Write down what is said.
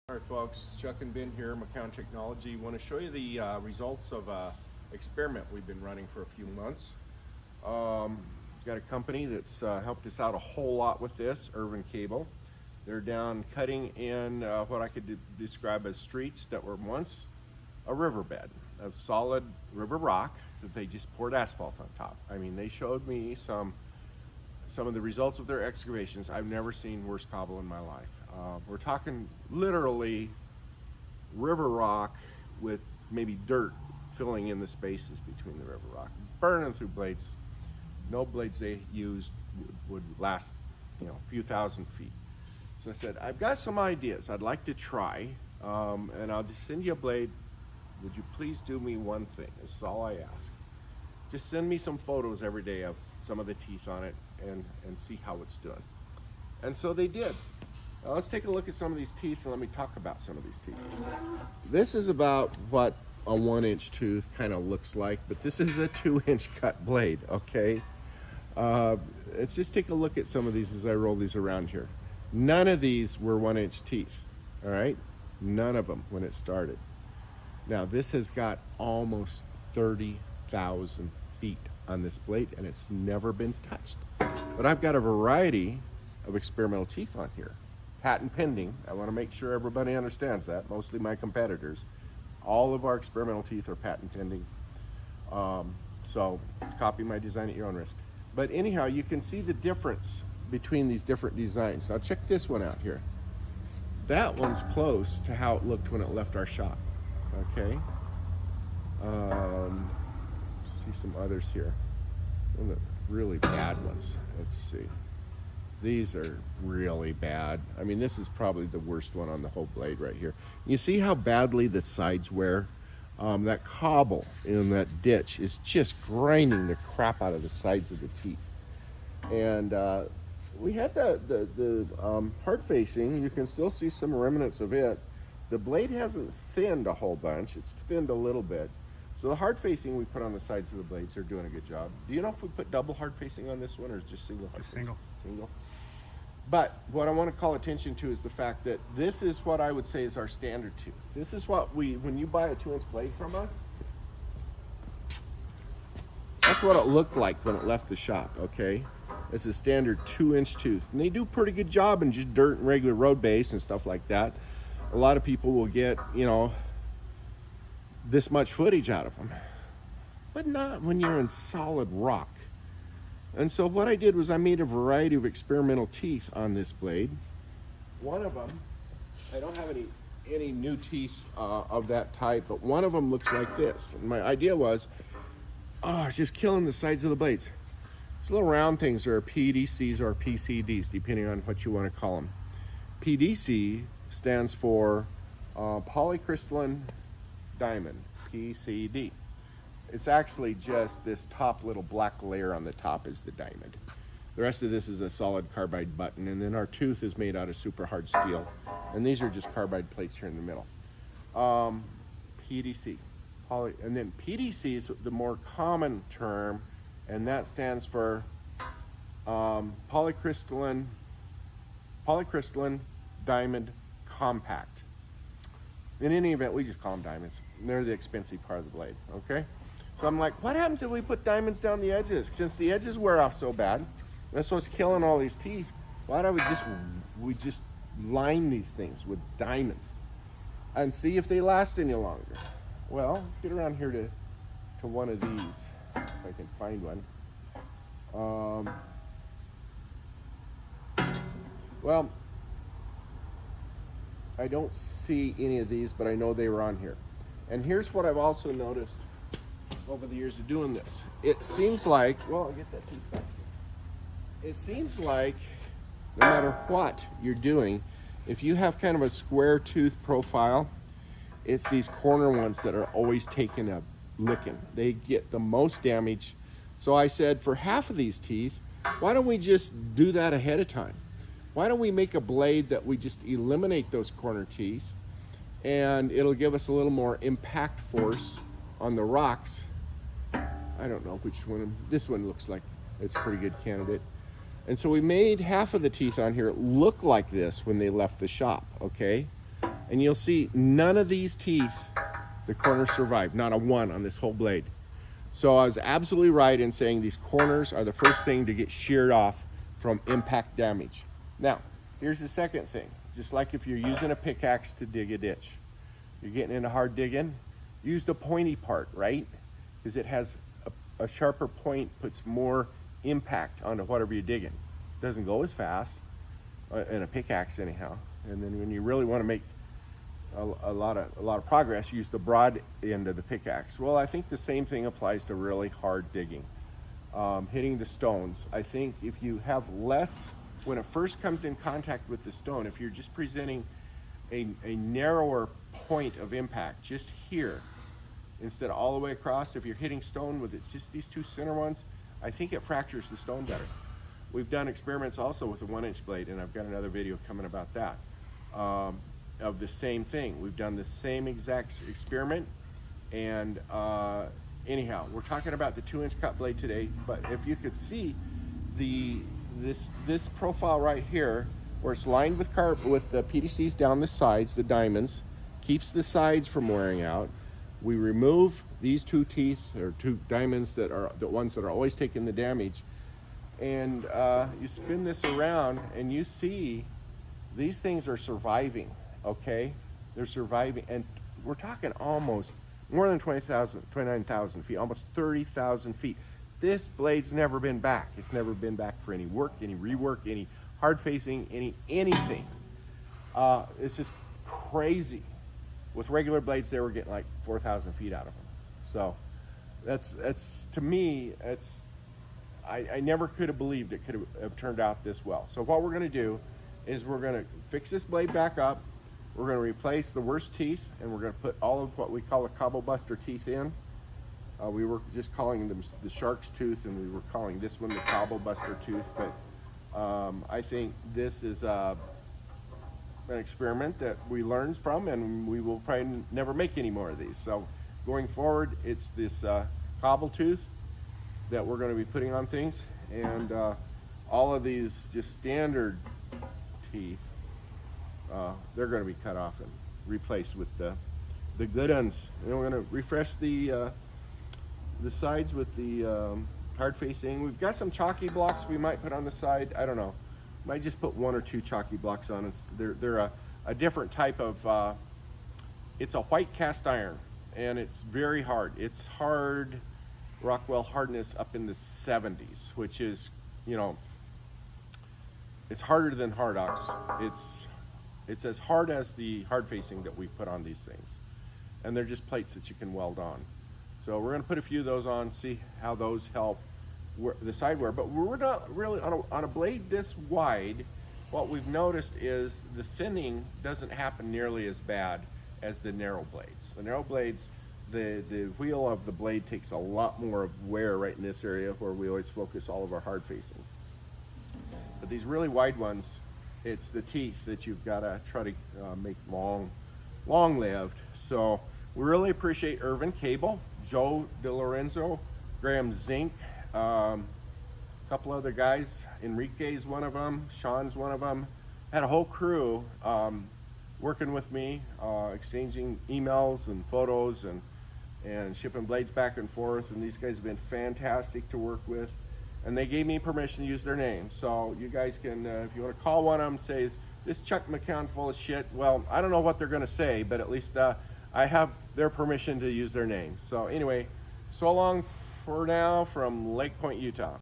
All right, folks, Chuck and Ben here, McCown Technology. Want to show you the results of an experiment we've been running for a few months. Got a company that's helped us out a whole lot with this, Irvin Cable. They're down cutting in what I could describe as streets that were once a riverbed of solid river rock that they just poured asphalt on top. I mean, they showed me some of the results of their excavations. I've never seen worse cobble in my life. We're talking literally river rock with maybe dirt filling in the spaces between the river rock, burning through blades. No blades they used would last, a few thousand feet. So I said, I've got some ideas I'd like to try, and I'll just send you a blade. Would you please do me one thing? This is all I ask. Just send me some photos every day of some of the teeth on it and see how it's doing. And so they did. Now let's take a look at some of these teeth and let me talk about some of these teeth. This is about what a 1-inch tooth kind of looks like, but this is a 2-inch cut blade, okay? Let's just take a look at some of these as I roll these around here. None of these were 1-inch teeth, all right? None of them when it started. Now this has got almost 30,000 feet on this blade and it's never been touched. But I've got a variety of experimental teeth on here. Patent pending. I want to make sure everybody understands that, mostly my competitors. All of our experimental teeth are patent pending. So copy my design at your own risk. But anyhow, you can see the difference between these different designs. Now check this one out here. That one's close to how it looked when it left our shop. Okay. See some others here. One of the really bad ones. Let's see. These are really bad. I mean, this is probably the worst one on the whole blade right here. You see how badly the sides wear? That cobble in that ditch is just grinding the crap out of the sides of the teeth. And we had the hard facing. You can still see some remnants of it. The blade hasn't thinned a whole bunch. It's thinned a little bit. So the hard facing we put on the sides of the blades are doing a good job. Do you know if we put double hard facing on this one or just single hard facing? Single. Single. But what I want to call attention to is the fact that this is what I would say is our standard tooth. This is what when you buy a 2-inch blade from us, that's what it looked like when it left the shop, okay? It's a standard 2-inch tooth. And they do a pretty good job in just dirt and regular road base and stuff like that. A lot of people will get, this much footage out of them. But not when you're in solid rock. And so what I did was I made a variety of experimental teeth on this blade. One of them, I don't have any new teeth of that type, but one of them looks like this. And my idea was, it's just killing the sides of the blades. These little round things are PDCs or PCDs, depending on what you want to call them. PDC stands for polycrystalline diamond, PCD. It's actually just this top little black layer on the top is the diamond. The rest of this is a solid carbide button, and then our tooth is made out of super hard steel. And these are just carbide plates here in the middle. PDC. And then PDC is the more common term, and that stands for polycrystalline diamond compact. In any event, we just call them diamonds. They're the expensive part of the blade, okay? So I'm like, what happens if we put diamonds down the edges? Since the edges wear off so bad, that's what's killing all these teeth. Why don't we just line these things with diamonds and see if they last any longer? Well, let's get around here to one of these, if I can find one. Well, I don't see any of these, but I know they were on here. And here's what I've also noticed over the years of doing this. It seems like, I'll get that tooth back. It seems like no matter what you're doing, if you have kind of a square tooth profile, it's these corner ones that are always taking a licking. They get the most damage. So I said, for half of these teeth, why don't we just do that ahead of time? Why don't we make a blade that we just eliminate those corner teeth, and it'll give us a little more impact force on the rocks. I don't know which one. This one looks like it's a pretty good candidate. And so we made half of the teeth on here look like this when they left the shop, okay? And you'll see none of these teeth, the corners survive, not a one on this whole blade. So I was absolutely right in saying these corners are the first thing to get sheared off from impact damage. Now, here's the second thing. Just like if you're using a pickaxe to dig a ditch, you're getting into hard digging, use the pointy part, right? Because it has a sharper point, puts more impact onto whatever you're digging. It doesn't go as fast in a pickaxe anyhow. And then when you really want to make a lot of progress, use the broad end of the pickaxe. Well, I think the same thing applies to really hard digging. Hitting the stones. I think if you have less, when it first comes in contact with the stone, if you're just presenting a narrower point of impact, just here, instead of all the way across, if you're hitting stone with just these two center ones, I think it fractures the stone better. We've done experiments also with a 1-inch blade, and I've got another video coming about that. Of the same thing. We've done the same exact experiment, and anyhow, we're talking about the 2-inch cut blade today, but if you could see this profile right here, where it's lined with the PDCs down the sides, the diamonds, keeps the sides from wearing out. We remove these two teeth, or two diamonds that are the ones that are always taking the damage, and you spin this around and you see these things are surviving. Okay, they're surviving, and we're talking almost more than 29,000 feet, almost 30,000 feet. This blade's never been back. It's never been back for any work, any rework, any hard facing, anything. It's just crazy. With regular blades, they were getting like 4,000 feet out of them. So that's to me, I never could have believed it could have turned out this well. So what we're going to do is we're going to fix this blade back up. We're going to replace the worst teeth, and we're going to put all of what we call a cobble buster teeth in. We were just calling them the shark's tooth, and we were calling this one the cobble buster tooth. But I think this is an experiment that we learned from, and we will probably never make any more of these. So going forward, it's this cobble tooth that we're going to be putting on things, and all of these just standard teeth, they're going to be cut off and replaced with the good ones. And we're going to refresh the sides with the hard facing. We've got some chalky blocks we might put on the side. I don't know. Might just put 1 or 2 chalky blocks on. They're a different type of. It's a white cast iron, and it's very hard. It's hard, Rockwell hardness up in the 70s, which is, you know, it's harder than hard ox. It's as hard as the hard facing that we put on these things, and they're just plates that you can weld on. So we're going to put a few of those on, see how those help the side wear. But we're not really on a blade this wide. What we've noticed is the thinning doesn't happen nearly as bad as the narrow blades. The narrow blades, the wheel of the blade takes a lot more of wear right in this area where we always focus all of our hard facing. But these really wide ones, it's the teeth that you've got to try to make long-lived. So we really appreciate Irvin Cable, Joe DeLorenzo, Graham Zink, a couple other guys. Enrique's one of them, Sean's one of them. Had a whole crew working with me, exchanging emails and photos and shipping blades back and forth. And these guys have been fantastic to work with. And they gave me permission to use their name. So you guys can, if you want to call one of them, says, this Chuck McCown full of shit. Well, I don't know what they're going to say, but at least I have their permission to use their name. So anyway, so long for now from Lake Point, Utah.